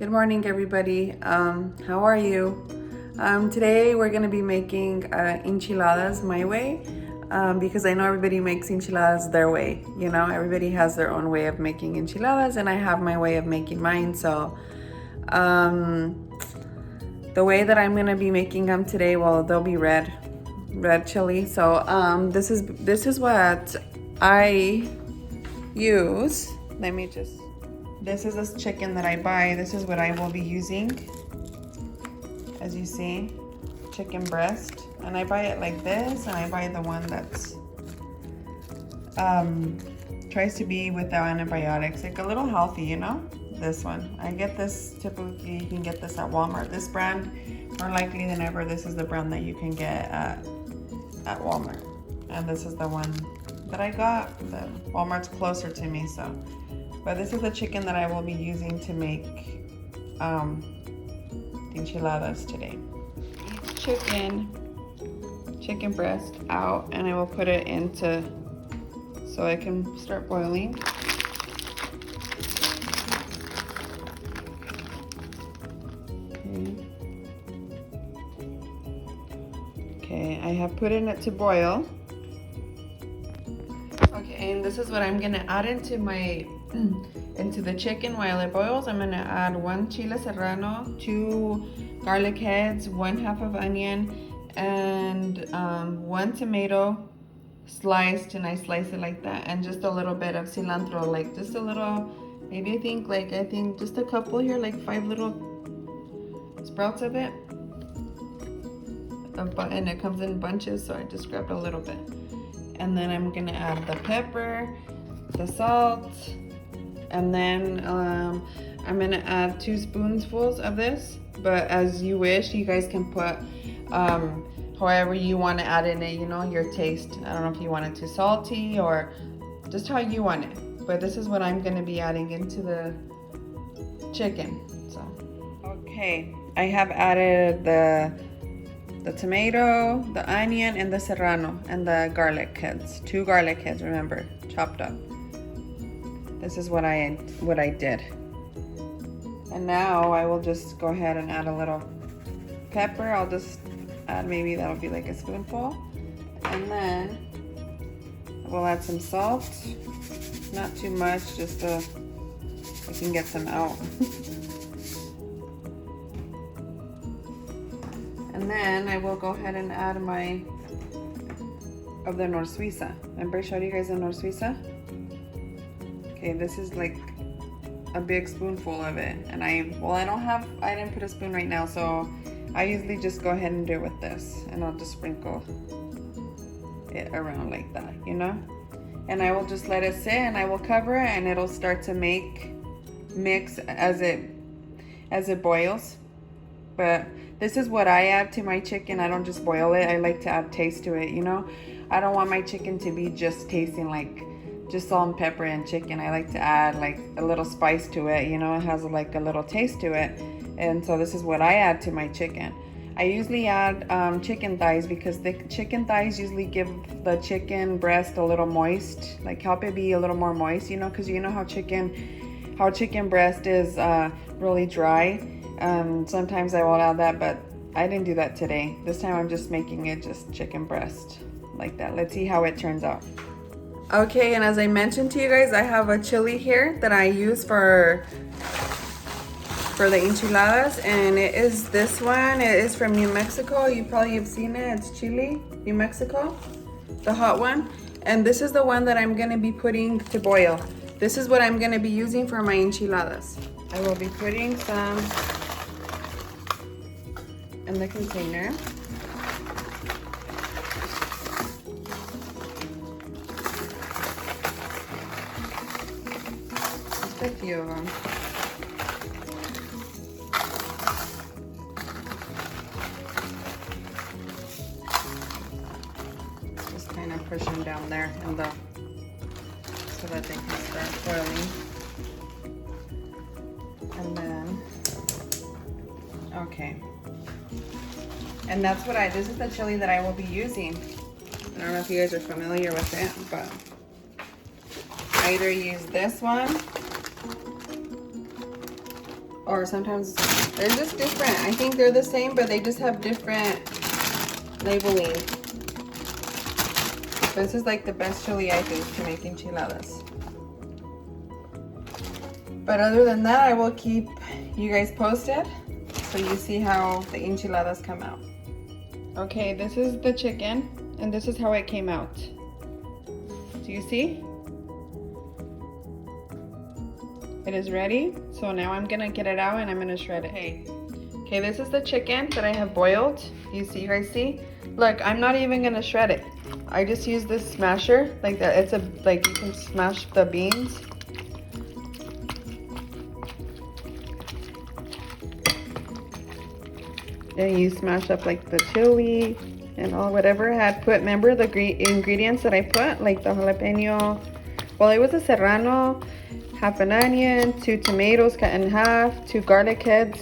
Good morning, everybody. How are you? Today we're gonna be making enchiladas my way because I know everybody makes enchiladas their way. You know, everybody has their own way of making enchiladas, and I have my way of making mine. So, the way that I'm gonna be making them today, well, they'll be red chili. So, this is what I use. This is this chicken that I buy. This is what I will be using. As you see, chicken breast. And I buy it like this, and I buy the one that's tries to be without antibiotics, like a little healthy, you know? This one. I get this, typically you can get this at Walmart. This brand, more likely than ever, this is the brand that you can get at Walmart. And this is the one that I got. The Walmart's closer to me, so. But this is the chicken that I will be using to make enchiladas today. Each chicken breast out, and I will put it into, so I can start boiling. Okay, I have put in it to boil. Okay, and this is what I'm gonna add into the chicken while it boils. I'm gonna add 1 chile serrano, 2 garlic heads, 1/2 of onion, and 1 tomato sliced, and I slice it like that, and just a little bit of cilantro, like just a little, maybe I think just a couple here, like 5 little sprouts of it. And it comes in bunches, so I just grabbed a little bit. And then I'm gonna add the pepper, the salt, and then I'm gonna add 2 spoonfuls of this, but as you wish, you guys can put however you want to add in it, you know, your taste. I don't know if you want it too salty or just how you want it, but this is what I'm gonna be adding into the chicken. So, okay, I have added the tomato, the onion, and the serrano, and the garlic heads. 2 garlic heads, remember, chopped up. This is what I did. And now I will just go ahead and add a little pepper. I'll just add, maybe that'll be like a spoonful. And then we'll add some salt. Not too much, just so I can get some out. And then I will go ahead and add of the Nor Suiza. Remember I showed you guys the Nor Suiza? Okay, this is like a big spoonful of it. And I didn't put a spoon right now, so I usually just go ahead and do it with this. And I'll just sprinkle it around like that, you know? And I will just let it sit, and I will cover it, and it'll start to mix as it boils. But this is what I add to my chicken. I don't just boil it. I like to add taste to it, you know? I don't want my chicken to be just tasting like just salt and pepper and chicken. I like to add like a little spice to it, you know? It has like a little taste to it. And so this is what I add to my chicken. I usually add chicken thighs, because the chicken thighs usually give the chicken breast a little moist, like help it be a little more moist, you know? Because you know how chicken breast is really dry. Sometimes I will add that, but I didn't do that today. This time I'm just making it just chicken breast like that. Let's see how it turns out. Okay, and as I mentioned to you guys, I have a chili here that I use for the enchiladas, and it is this one. It is from New Mexico. You probably have seen it. It's chili, New Mexico, the hot one. And this is the one that I'm gonna be putting to boil. This is what I'm gonna be using for my enchiladas. I will be putting some in the container. Just a few of them. Just kind of push them down there so that they can start boiling. And then, okay. And that's what this is the chili that I will be using. I don't know if you guys are familiar with it, but I either use this one or sometimes they're just different. I think they're the same, but they just have different labeling. This is like the best chili, I think, to make enchiladas. But other than that, I will keep you guys posted so you see how the enchiladas come out. Okay, this is the chicken, and this is how it came out. Do you see? It is ready, so now I'm gonna get it out and I'm gonna shred it. Okay, this is the chicken that I have boiled. You guys see? Look, I'm not even gonna shred it. I just use this smasher, like that. It's like you can smash the beans. And you smash up like the chili and all whatever I had put. Remember the ingredients that I put, like the jalapeno. Well, it was a serrano, half an onion, 2 tomatoes cut in half, 2 garlic heads.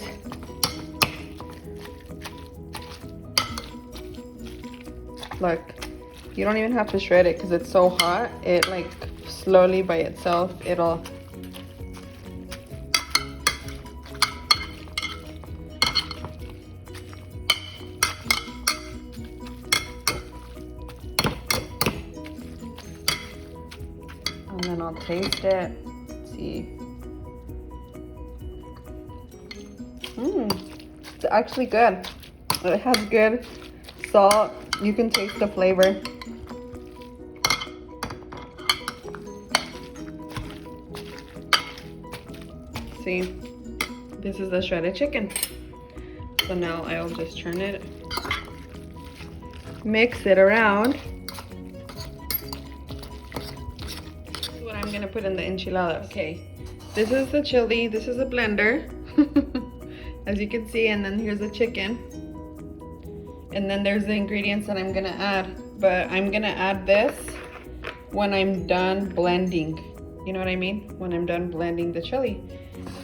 Look, you don't even have to shred it because it's so hot. It like slowly by itself, it'll. And then I'll taste it. Let's see. It's actually good. It has good salt. You can taste the flavor. See, this is the shredded chicken. So now I'll just turn it, mix it around. I'm gonna put in the enchiladas. Okay, this is the chili, this is a blender, as you can see, and then here's the chicken. And then there's the ingredients that I'm gonna add, but I'm gonna add this when I'm done blending. You know what I mean? When I'm done blending the chili.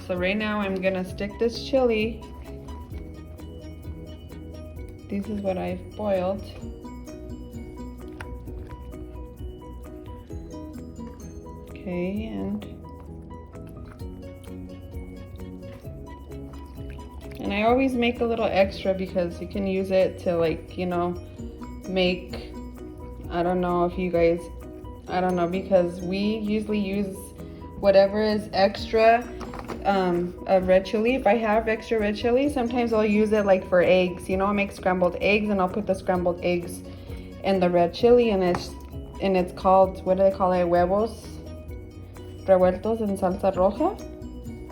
So right now I'm gonna stick this chili. This is what I've boiled. Okay, and I always make a little extra because you can use it to, like, you know, make, I don't know if you guys, I don't know, because we usually use whatever is extra of red chili. If I have extra red chili, sometimes I'll use it like for eggs. You know, I make scrambled eggs and I'll put the scrambled eggs in the red chili, and it's called, what do they call it? Huevos revueltos en salsa roja.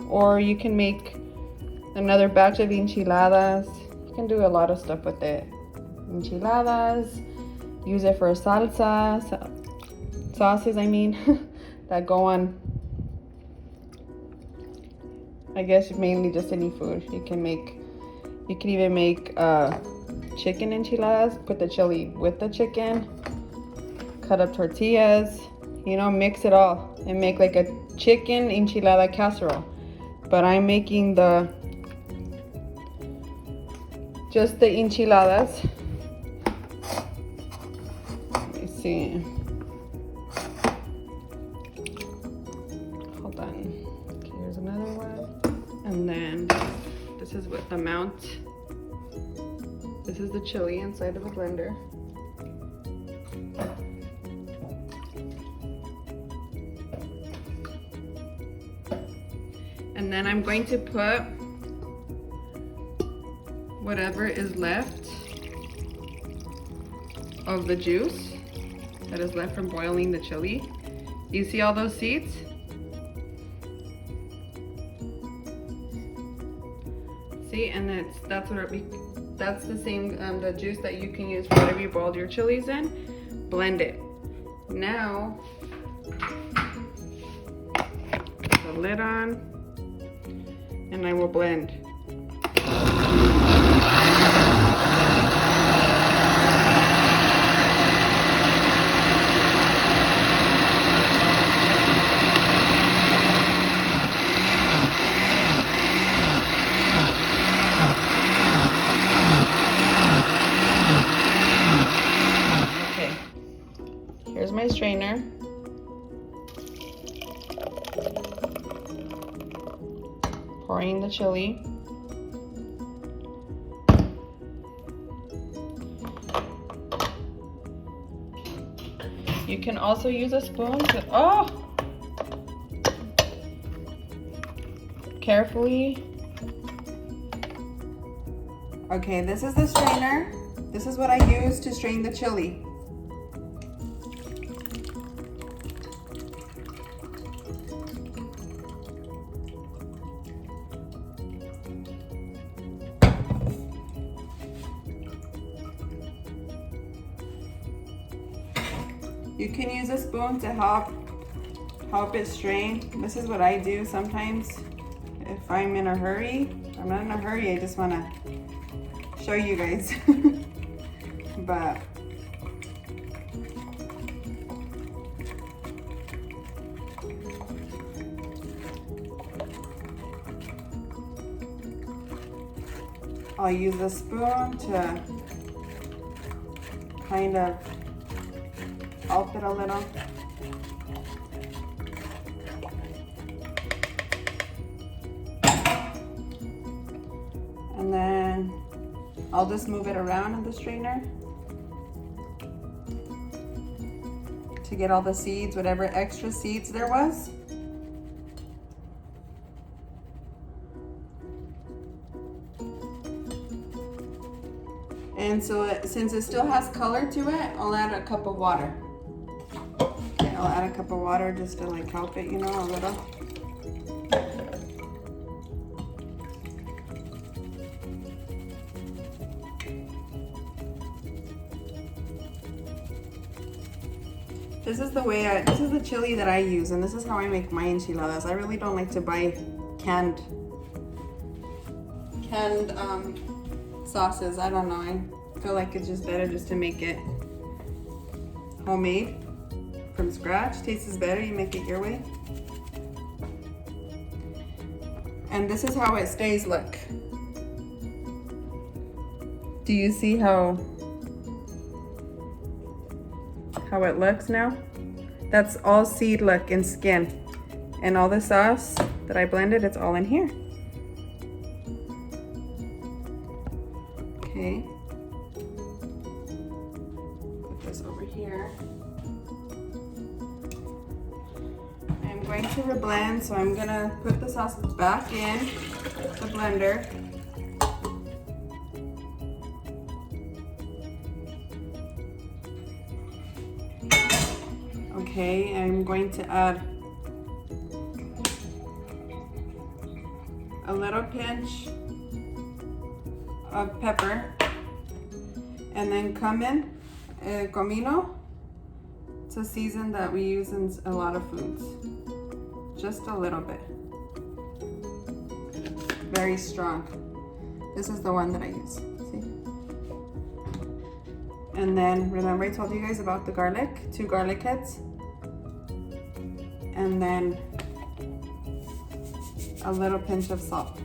Or you can make another batch of enchiladas. You can do a lot of stuff with it. Enchiladas, use it for salsa, sauces, I mean, that go on, I guess, mainly just any food. You can even make chicken enchiladas, put the chili with the chicken, cut up tortillas, you know, mix it all and make like a chicken enchilada casserole. But I'm making just the enchiladas. Let me see. Hold on. Okay, here's another one. And then this is what the amount. This is the chili inside of a blender. And then I'm going to put whatever is left of the juice that is left from boiling the chili. You see all those seeds? See, and that's the same the juice that you can use for whatever you boiled your chilies in. Blend it. Now, put the lid on, and I will blend. Here's my strainer. Pouring the chili. You can also use a spoon to, carefully. Okay, this is the strainer. This is what I use to strain the chili. You can use a spoon to help it strain. This is what I do sometimes if I'm in a hurry. I'm not in a hurry, I just want to show you guys. But I'll use a spoon to kind of help it a little. And then I'll just move it around in the strainer to get all the seeds, whatever extra seeds there was. And so since it still has color to it, I'll add a cup of water. Okay, I'll add a cup of water just to like help it, you know, a little. This is the chili that I use, and this is how I make my enchiladas. I really don't like to buy canned sauces. I don't know, I feel like it's just better just to make it homemade from scratch. Tastes better, you make it your way. And this is how it stays, look. Do you see how it looks now? That's all seed, look, and skin. And all the sauce that I blended, it's all in here. Okay. Put this over here. I'm going to reblend, so I'm gonna put the sauces back in the blender. Okay, I'm going to add a little pinch of pepper, and then cumin, comino. It's a season that we use in a lot of foods. Just a little bit. Very strong. This is the one that I use. See? And then remember I told you guys about the garlic, 2 garlic heads. And then a little pinch of salt.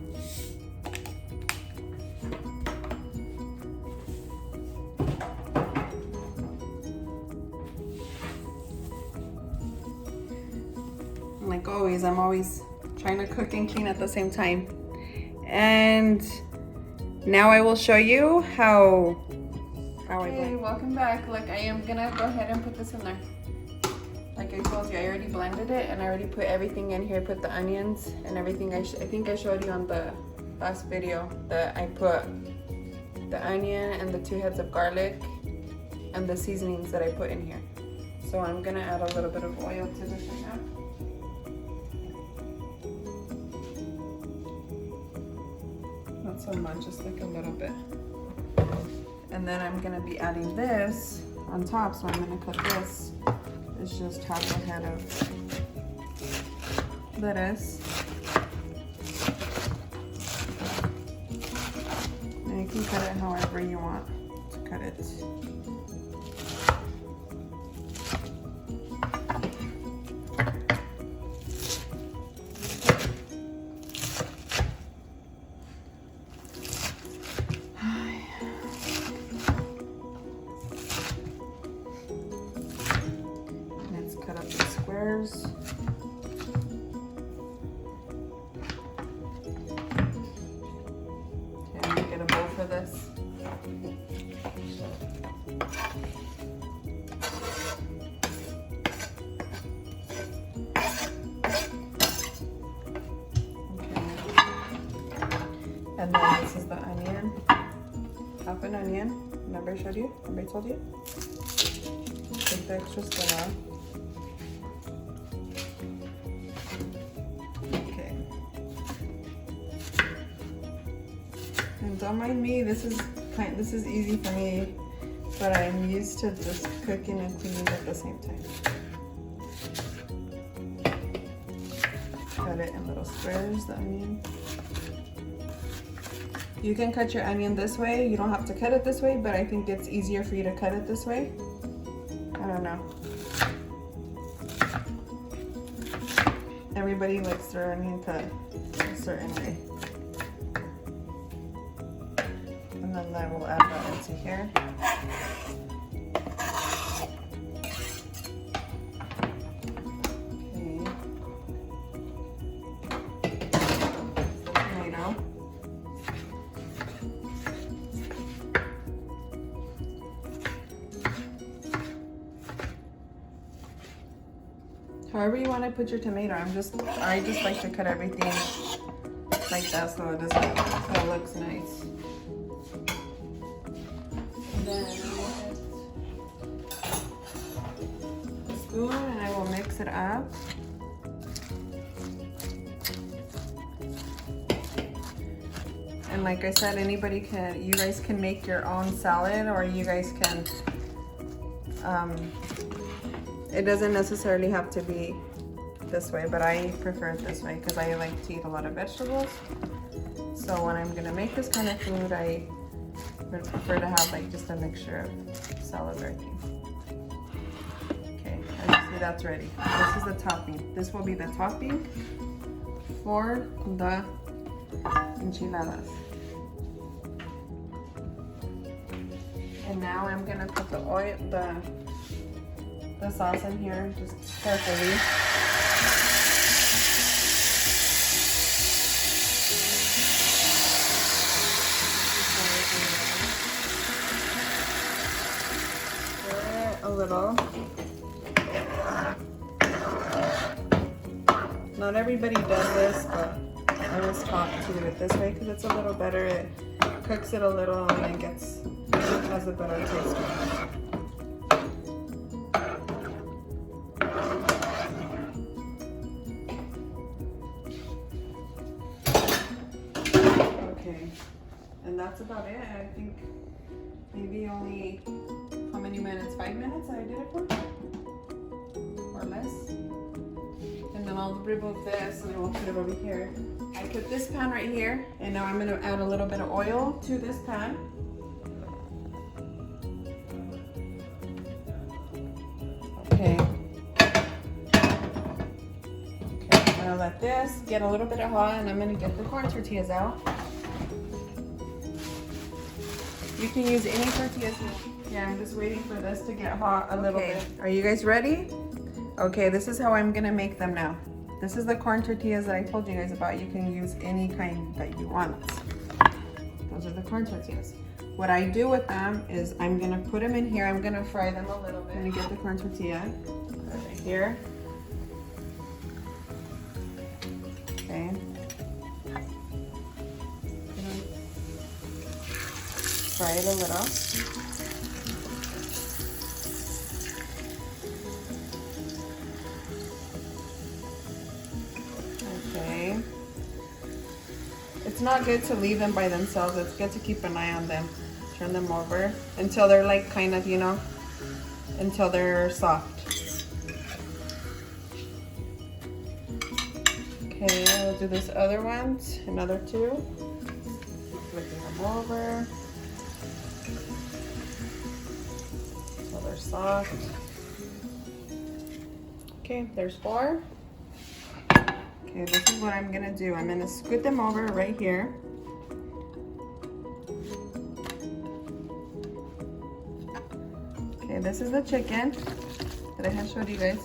Like always, I'm always trying to cook and clean at the same time. And now I will show you how I blend. Welcome back. Look, I am gonna go ahead and put this in there. Like I told you, I already blended it and I already put everything in here. Put the onions and everything. I think I showed you on the last video that I put the onion and the 2 heads of garlic and the seasonings that I put in here. So I'm gonna add a little bit of oil to this right now. Not so much, just like a little bit. And then I'm gonna be adding this on top, so I'm gonna cut this. It's just half a head of lettuce. And you can cut it however you want to cut it. And then this is the onion, half an onion. Remember I showed you? Remember I told you? Take the extra skin off. Okay. And don't mind me, this is easy for me, but I'm used to just cooking and cleaning at the same time. Cut it in little squares, the onion. You can cut your onion this way. You don't have to cut it this way, but I think it's easier for you to cut it this way. I don't know. Everybody likes their onion cut a certain way. And then I will add that into here. However you want to put your tomato. I just like to cut everything like that so it looks nice. And then a spoon and I will mix it up. And like I said, you guys can make your own salad, or you guys can it doesn't necessarily have to be this way, but I prefer it this way because I like to eat a lot of vegetables. So when I'm gonna make this kind of food, I would prefer to have like just a mixture of salad dressing. Okay, as you see, that's ready. This is the topping. This will be the topping for the enchiladas. And now I'm gonna put the sauce in here, just carefully. Stir it a little. Not everybody does this, but I was taught to do it this way because it's a little better. It cooks it a little and it has a better taste. And that's about it. I think maybe only, how many minutes? 5 minutes I did it for? Or less? And then I'll remove this and I will put it over here. I put this pan right here, and now I'm going to add a little bit of oil to this pan. Okay. I'm going to let this get a little bit hot, and I'm going to get the corn tortillas out. You can use any tortillas. Yeah, I'm just waiting for this to get hot a little bit. Are you guys ready? Okay, this is how I'm gonna make them now. This is the corn tortillas that I told you guys about. You can use any kind that you want. Those are the corn tortillas. What I do with them is I'm gonna put them in here. I'm gonna fry them a little bit. I'm gonna get the corn tortilla right here. Okay. Fry it a little. Okay. It's not good to leave them by themselves. It's good to keep an eye on them. Turn them over until they're like kind of, until they're soft. Okay, I'll do this other one, another two. Flipping them over. They're soft. Okay, there's 4. Okay, this is what I'm gonna do. I'm gonna scoot them over right here. Okay, this is the chicken that I had showed you guys.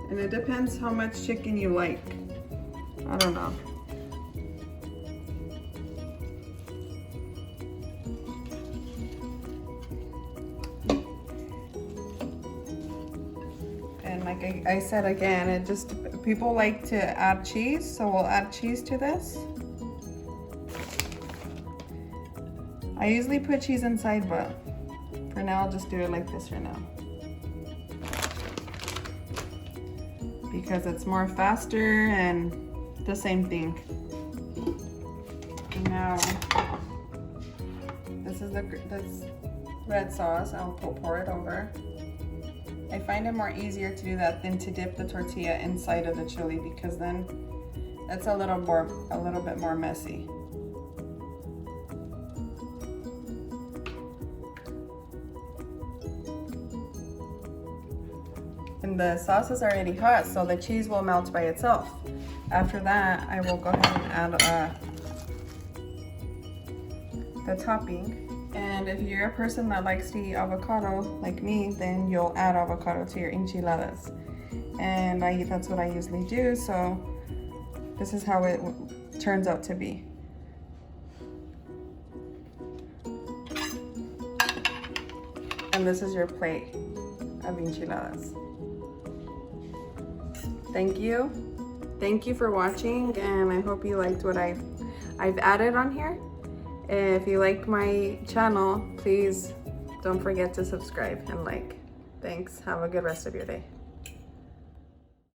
And it depends how much chicken you like. I don't know. I said again, it just, people like to add cheese, so we'll add cheese to this. I usually put cheese inside, but for now I'll just do it like this for now. Because it's more faster and the same thing. Now, this is this red sauce. I'll pour it over. I find it more easier to do that than to dip the tortilla inside of the chili, because then it's a little bit more messy. And the sauce is already hot, so the cheese will melt by itself. After that, I will go ahead and add the topping. And if you're a person that likes to eat avocado, like me, then you'll add avocado to your enchiladas. And that's what I usually do, so this is how it turns out to be. And this is your plate of enchiladas. Thank you for watching, and I hope you liked what I've added on here. If you like my channel, please don't forget to subscribe and like. Thanks. Have a good rest of your day.